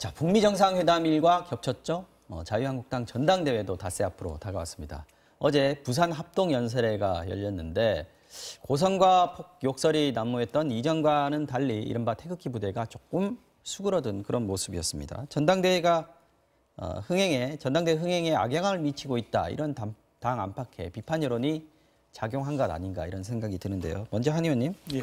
자, 북미 정상회담일과 겹쳤죠. 자유한국당 전당대회도 닷새 앞으로 다가왔습니다. 어제 부산 합동연설회가 열렸는데 고성과 폭욕설이 난무했던 이전과는 달리 이른바 태극기 부대가 조금 수그러든 그런 모습이었습니다. 전당대회 흥행에 악영향을 미치고 있다. 이런 당 안팎의 비판 여론이 작용한 것 아닌가 이런 생각이 드는데요. 먼저 한 의원님. 예.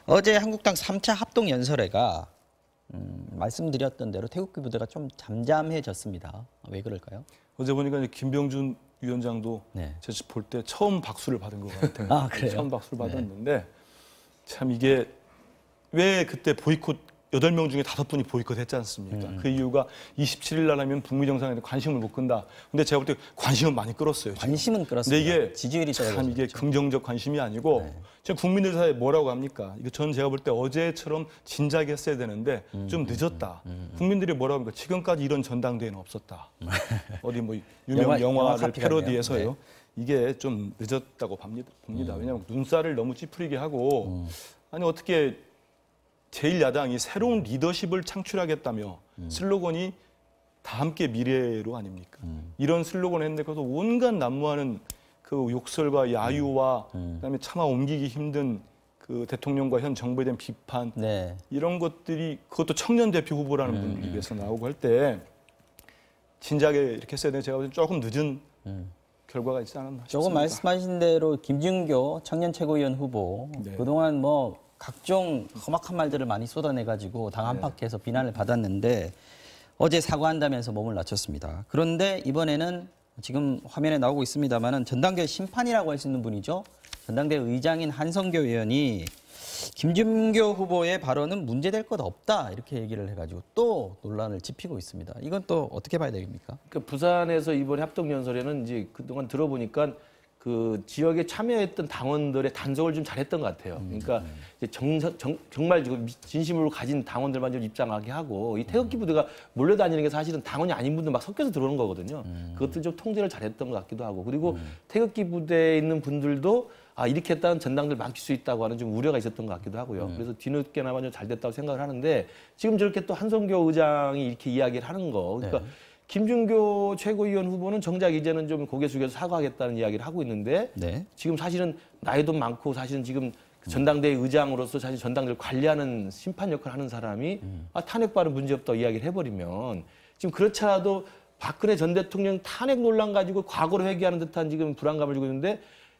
어제 한국당 3차 합동연설회가 말씀드렸던 대로 태극기 부대가 좀 잠잠해졌습니다. 왜 그럴까요? 어제 보니까 이제 김병준 위원장도 제 볼 때 처음 박수를 받은 것 같아요. 아, 그래요? 처음 박수를 받았는데 참 이게 왜 그때 보이콧 8명 중에 5분이 보이콧했지 않습니까? 그 이유가 27일 날 하면 북미 정상회담에 관심을 못 끈다. 근데 제가 볼 때 관심은 많이 끌었어요. 지금. 관심은 끌었습니다. 근데 이게 지지율이 참 이게 긍정적 관심이 아니고 지금 국민들 사이에 뭐라고 합니까? 이거 전 제가 볼 때 어제처럼 진작에 했어야 되는데 좀 늦었다. 국민들이 뭐라고 합니까? 지금까지 이런 전당대회는 없었다. 어디 뭐 유명 영화를 패러디해서요. 이게 좀 늦었다고 봅니다. 왜냐하면 눈살을 너무 찌푸리게 하고 아니 어떻게 제1야당이 새로운 리더십을 창출하겠다며 슬로건이 다 함께 미래로 아닙니까? 이런 슬로건을 했는데 그것도 온갖 난무하는 그 욕설과 야유와 그다음에 차마 옮기기 힘든 그 대통령과 현 정부에 대한 비판 이런 것들이 그것도 청년 대표 후보라는 분 입에서 나오고 할 때 진작에 이렇게 했어야 되는데 제가 볼 때 조금 늦은 결과가 있지 않았나 싶습니다. 조금 말씀하신 대로 김준교 청년 최고위원 후보 그동안 뭐 각종 험악한 말들을 많이 쏟아내가지고 당 안팎에서 비난을 받았는데 어제 사과한다면서 몸을 낮췄습니다. 그런데 이번에는 지금 화면에 나오고 있습니다만은 전당대회 심판이라고 할 수 있는 분이죠. 전당대회 의장인 한성교 의원이 김준교 후보의 발언은 문제될 것 없다 이렇게 얘기를 해가지고 또 논란을 짚히고 있습니다. 이건 또 어떻게 봐야 되겠습니까? 그러니까 부산에서 이번 합동연설에는 이제 그동안 들어보니까 그 지역에 참여했던 당원들의 단속을 좀 잘했던 것 같아요. 그러니까 이제 정말 진심으로 가진 당원들만 좀 입장하게 하고 이 태극기 부대가 몰려다니는 게 사실은 당원이 아닌 분들 막 섞여서 들어오는 거거든요. 그것도 좀 통제를 잘했던 것 같기도 하고 그리고 태극기 부대에 있는 분들도 아 이렇게 했다는 전당들 막힐 수 있다고 하는 좀 우려가 있었던 것 같기도 하고요. 그래서 뒤늦게나마 좀 잘 됐다고 생각을 하는데 지금 저렇게 또 한성교 의장이 이렇게 이야기를 하는 거 그러니까 김준교 최고위원 후보는 정작 이제는 좀 고개 숙여서 사과하겠다는 이야기를 하고 있는데 지금 사실은 나이도 많고 사실은 지금 전당대회 의장으로서 사실 전당대회를 관리하는 심판 역할을 하는 사람이 아, 탄핵과는 문제없다고 이야기를 해버리면 지금 그렇잖아도 박근혜 전 대통령 탄핵 논란 가지고 과거를 회귀하는 듯한 지금 불안감을 주고 있는데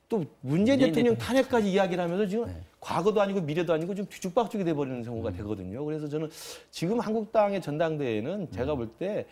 또 문재인 대통령 탄핵까지 이야기를 하면서 지금 과거도 아니고 미래도 아니고 좀 뒤죽박죽이 돼버리는 경우가 되거든요. 그래서 저는 지금 한국당의 전당대회는 제가 볼 때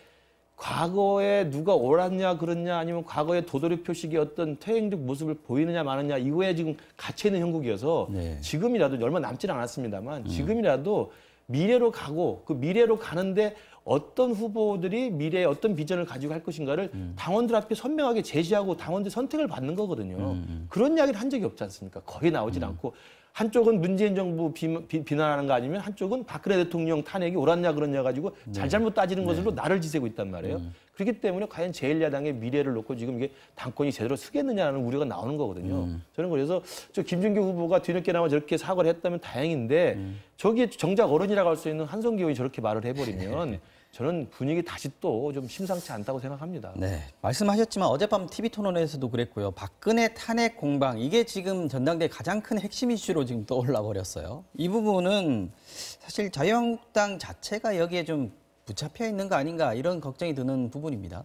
과거에 누가 옳았냐 그렇냐 아니면 과거의 도덕의 표식이 어떤 퇴행적 모습을 보이느냐 마느냐 이거에 지금 갇혀있는 형국이어서 지금이라도 얼마 남지는 않았습니다만 지금이라도 미래로 가고 그 미래로 가는데 어떤 후보들이 미래에 어떤 비전을 가지고 할 것인가를 당원들 앞에 선명하게 제시하고 당원들 선택을 받는 거거든요. 그런 이야기를 한 적이 없지 않습니까? 거의 나오질 않고 한쪽은 문재인 정부 비난하는 거 아니면 한쪽은 박근혜 대통령 탄핵이 옳았냐 그렇냐 가지고 잘잘못 따지는 것으로 나를 지새고 있단 말이에요. 그렇기 때문에 과연 제1야당의 미래를 놓고 지금 이게 당권이 제대로 서겠느냐는 우려가 나오는 거거든요. 저는 그래서 저 김준규 후보가 뒤늦게나마 저렇게 사과를 했다면 다행인데 저기에 정작 어른이라고 할 수 있는 한성기 의원이 저렇게 말을 해버리면 저는 분위기 다시 또 좀 심상치 않다고 생각합니다. 네, 말씀하셨지만 어젯밤 TV토론에서도 그랬고요. 박근혜 탄핵 공방, 이게 지금 전당대회 가장 큰 핵심 이슈로 지금 떠올라 버렸어요. 이 부분은 사실 자유한국당 자체가 여기에 좀 붙잡혀 있는 거 아닌가 이런 걱정이 드는 부분입니다.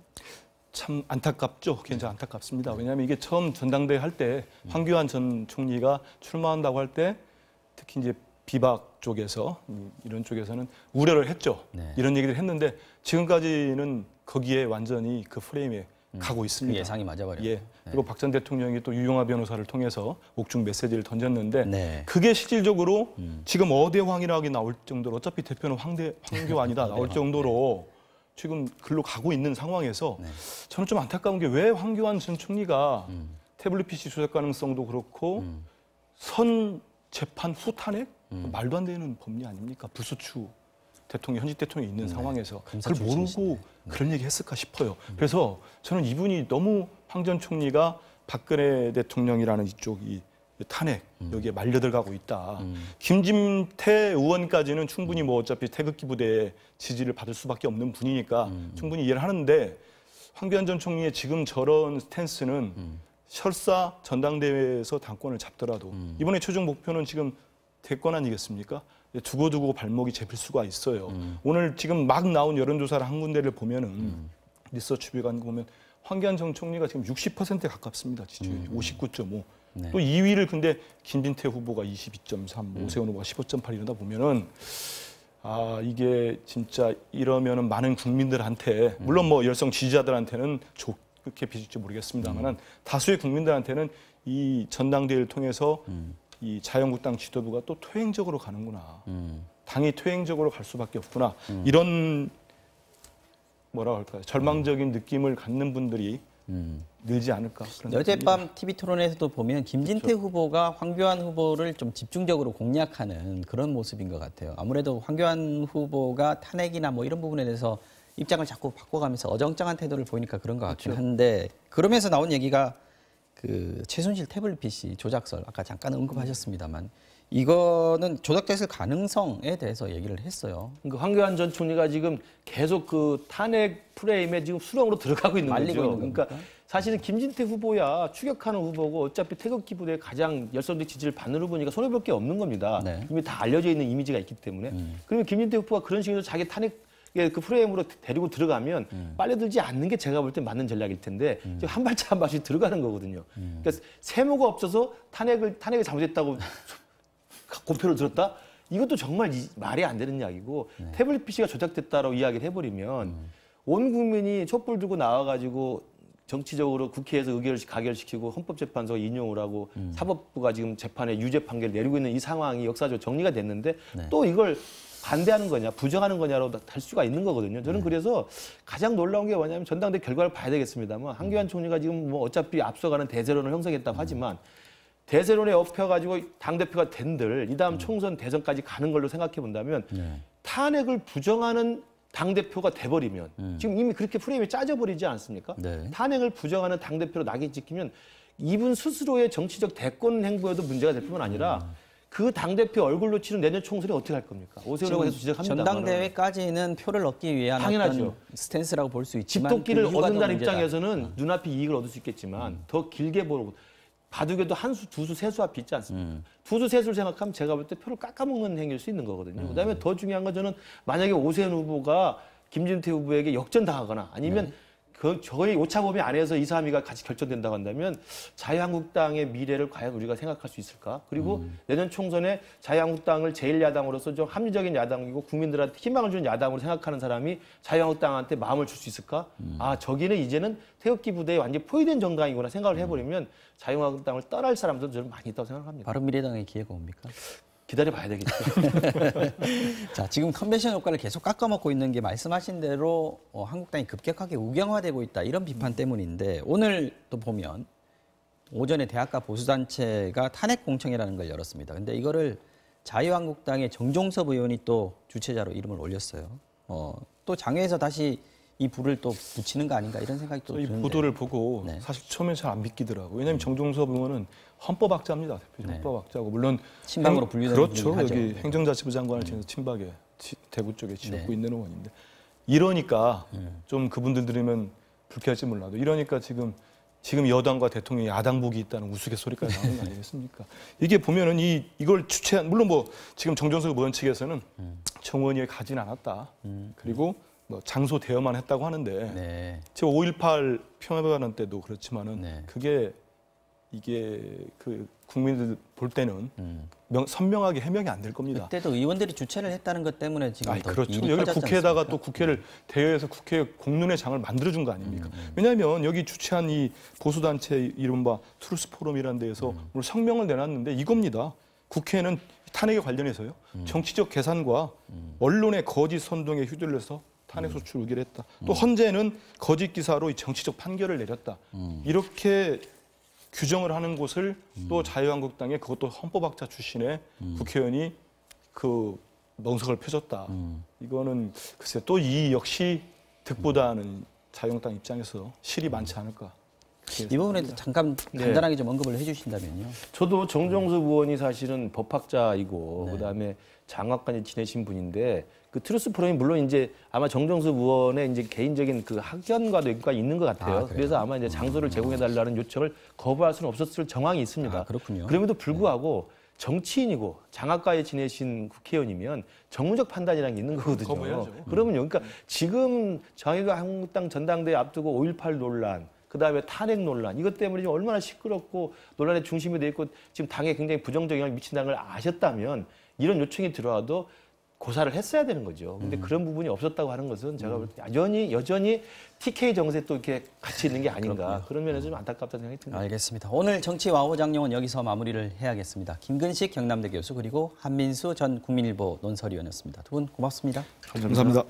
참 안타깝죠. 굉장히 안타깝습니다. 왜냐하면 이게 처음 전당대회 할 때 황교안 전 총리가 출마한다고 할 때 특히 이제 비박 쪽에서 이런 쪽에서는 우려를 했죠. 이런 얘기를 했는데 지금까지는 거기에 완전히 그 프레임에 가고 있습니다. 그 예상이 맞아버렸죠. 예. 그리고 박 전 대통령이 또 유영하 변호사를 통해서 옥중 메시지를 던졌는데 그게 실질적으로 지금 어대황이라고 나올 정도로 어차피 대표는 황교안이다 나올 정도로 지금 글로 가고 있는 상황에서 저는 좀 안타까운 게 왜 황교안 전 총리가 태블릿 PC 조작 가능성도 그렇고 선 재판 후 탄핵? 말도 안 되는 법리 아닙니까? 불소추 대통령, 현직 대통령이 있는 상황에서 그걸 모르고 그런 얘기 했을까 싶어요. 그래서 저는 이분이 너무 황 전 총리가 박근혜 대통령이라는 이쪽이 탄핵 여기에 말려들어가고 있다. 김진태 의원까지는 충분히 뭐 어차피 태극기 부대의 지지를 받을 수밖에 없는 분이니까 충분히 이해를 하는데 황교안 전 총리의 지금 저런 스탠스는 설사 전당대회에서 당권을 잡더라도 이번에 최종 목표는 지금 대권 아니겠습니까? 두고두고 발목이 잡힐 수가 있어요. 오늘 지금 막 나온 여론조사를 한 군데를 보면은 리서치비관 보면 황교안 전 총리가 지금 60%에 가깝습니다. 지지율이 59.5. 네. 또 2위를 근데 김진태 후보가 22.3, 오세훈 후보가 15.8 이러다 보면은 아 이게 진짜 이러면은 많은 국민들한테 물론 뭐 열성 지지자들한테는 좋게 비칠지 모르겠습니다만은 다수의 국민들한테는 이 전당대회를 통해서 이 자유한국당 지도부가 또 퇴행적으로 가는구나. 당이 퇴행적으로 갈 수밖에 없구나. 이런 뭐라 할까요? 절망적인 느낌을 갖는 분들이 늘지 않을까. 그런 어젯밤 TV 토론에서도 보면 김진태 후보가 황교안 후보를 좀 집중적으로 공략하는 그런 모습인 것 같아요. 아무래도 황교안 후보가 탄핵이나 뭐 이런 부분에 대해서 입장을 자꾸 바꿔가면서 어정쩡한 태도를 보이니까 그런 것 같긴 한데 그러면서 나온 얘기가 그 최순실 태블릿 PC 조작설 아까 잠깐 언급하셨습니다만 이거는 조작됐을 가능성에 대해서 얘기를 했어요. 그러니까 황교안 전 총리가 지금 계속 그 탄핵 프레임에 지금 수렁으로 들어가고 있는 말리고 거죠. 있는 그러니까 사실은 김진태 후보야 추격하는 후보고 어차피 태극기 부대의 가장 열성적 지지를 받는 후보니까 손해볼 게 없는 겁니다. 네. 이미 다 알려져 있는 이미지가 있기 때문에. 그러면 김진태 후보가 그런 식으로 자기 탄핵 그 프레임으로 데리고 들어가면 빨려들지 않는 게 제가 볼 때 맞는 전략일 텐데 지금 한 발짝 한 발씩 들어가는 거거든요. 그러니까 세모가 없어서 탄핵을 잘못했다고 공표를 들었다? 이것도 정말 말이 안 되는 이야기고 태블릿 PC가 조작됐다라고 이야기를 해버리면 온 국민이 촛불 들고 나와가지고 정치적으로 국회에서 의결을 가결시키고 헌법재판소가 인용을 하고 사법부가 지금 재판에 유죄 판결을 내리고 있는 이 상황이 역사적으로 정리가 됐는데 또 이걸 반대하는 거냐 부정하는 거냐로 할 수가 있는 거거든요. 저는 그래서 가장 놀라운 게 뭐냐면 전당대 결과를 봐야 되겠습니다만 황교안 총리가 지금 뭐 어차피 앞서가는 대세론을 형성했다고 하지만 대세론에 엎혀가지고 당대표가 된들 이 다음 총선 대선까지 가는 걸로 생각해 본다면 탄핵을 부정하는 당대표가 돼버리면 지금 이미 그렇게 프레임이 짜져버리지 않습니까? 네. 탄핵을 부정하는 당대표로 낙인 찍히면 이분 스스로의 정치적 대권 행보에도 문제가 될 뿐만 아니라 그 당대표 얼굴로 치는 내년 총선이 어떻게 할 겁니까? 오세훈 의원에서 지적합니다. 전당대회까지는 표를 얻기 위한 당연하죠. 어떤 스탠스라고 볼 수 있지만 집도끼를 그 이유가 얻는다는 더 문제다. 입장에서는 눈앞이 이익을 얻을 수 있겠지만 더 길게 보고 바둑에도 한 수, 두 수, 세 수 앞이 있지 않습니까? 두 수, 세 수를 생각하면 제가 볼 때 표를 깎아먹는 행위일 수 있는 거거든요. 그다음에 더 중요한 건 저는 만약에 오세훈 후보가 김진태 후보에게 역전당하거나 아니면 저희 오차범위 안에서 2, 3위가 같이 결정된다고 한다면 자유한국당의 미래를 과연 우리가 생각할 수 있을까? 그리고 내년 총선에 자유한국당을 제1야당으로서 좀 합리적인 야당이고 국민들한테 희망을 주는 야당으로 생각하는 사람이 자유한국당한테 마음을 줄 수 있을까? 아, 저기는 이제는 태극기 부대에 완전히 포위된 정당이구나 생각을 해버리면 자유한국당을 떠날 사람들도 저는 많이 있다고 생각합니다. 바른미래당의 기회가 옵니까? 기다려봐야 되겠죠. 자, 지금 컨벤션 효과를 계속 깎아먹고 있는 게 말씀하신 대로 한국당이 급격하게 우경화되고 있다 이런 비판 때문인데 오늘 또 보면 오전에 대학가 보수단체가 탄핵 공청회라는 걸 열었습니다. 근데 이거를 자유한국당의 정종섭 의원이 또 주최자로 이름을 올렸어요. 또 장외에서 다시 이 불을 또 붙이는 거 아닌가 이런 생각이 또 이 드는데. 보도를 보고 네. 사실 처음에 잘 안 믿기더라고요. 왜냐하면 정종섭 의원은 헌법학자입니다. 대표적 헌법학자고 물론 친박으로 분류되는 그렇죠. 분이긴 하죠. 여기 행정자치부 장관을 지내서 친박에 대구 쪽에 지냈고 있는 의원인데 이러니까 좀 그분들 들으면 불쾌할지 몰라도 이러니까 지금 여당과 대통령이 야당복이 있다는 우스갯소리까지 나오는 거 아니겠습니까? 이게 보면은 이걸 주최한 물론 뭐 지금 정종섭 의원 측에서는 청원위에 가진 않았다. 그리고 뭐 장소 대여만 했다고 하는데 네. 제가 5.18 평화회관 때도 그렇지만은 네. 이게 그 국민들 볼 때는 선명하게 해명이 안 될 겁니다. 그때도 의원들이 주최를 했다는 것 때문에 지금 더 그렇죠. 일이 여기 커졌지 국회에다가 않습니까? 또 국회를 대여해서 국회 공론의 장을 만들어준 거 아닙니까? 왜냐하면 여기 주최한 이 보수단체 이른바 트루스 포럼이라는 데에서 오늘 성명을 내놨는데 이겁니다. 국회는 탄핵에 관련해서요. 정치적 계산과 언론의 거짓 선동에 휘둘려서 탄핵 소추 의결을 했다. 또 헌재는 거짓 기사로 정치적 판결을 내렸다. 이렇게 규정을 하는 곳을 또 자유한국당의 그것도 헌법학자 출신의 국회의원이 그 멍석을 펴줬다. 이거는 글쎄 또 이 역시 득보다는 자유한국당 입장에서 실이 많지 않을까 이 부분에 잠깐 간단하게 좀 언급을 해주신다면요. 저도 정정수 의원이 사실은 법학자이고 그다음에 장학까지 지내신 분인데 그 트루스 포럼이 물론 이제 아마 정정수 의원의 이제 개인적인 그 학연과도 여기가 있는 것 같아요. 그래서 아마 이제 장소를 제공해달라는 요청을 거부할 수는 없었을 정황이 있습니다. 그렇군요. 그럼에도 불구하고 정치인이고 장학과에 지내신 국회의원이면 정무적 판단이라는 게 있는 거거든요. 거부해야죠. 그러면요. 그러니까 지금 정의가 한국당 전당대회 앞두고 5.18 논란, 그다음에 탄핵 논란, 이것 때문에 지금 얼마나 시끄럽고 논란의 중심이 돼 있고 지금 당에 굉장히 부정적 영향을 미친다는 걸 아셨다면 이런 요청이 들어와도 고사를 했어야 되는 거죠. 근데 그런 부분이 없었다고 하는 것은 제가 볼 때 여전히 TK 정세 또 이렇게 같이 있는 게 아닌가. 그런 면에서 좀 안타깝다는 생각이 듭니다. 알겠습니다. 오늘 정치 와호 장룡은 여기서 마무리를 해야겠습니다. 김근식 경남대 교수 그리고 한민수 전 국민일보 논설위원이었습니다. 두 분 고맙습니다. 감사합니다.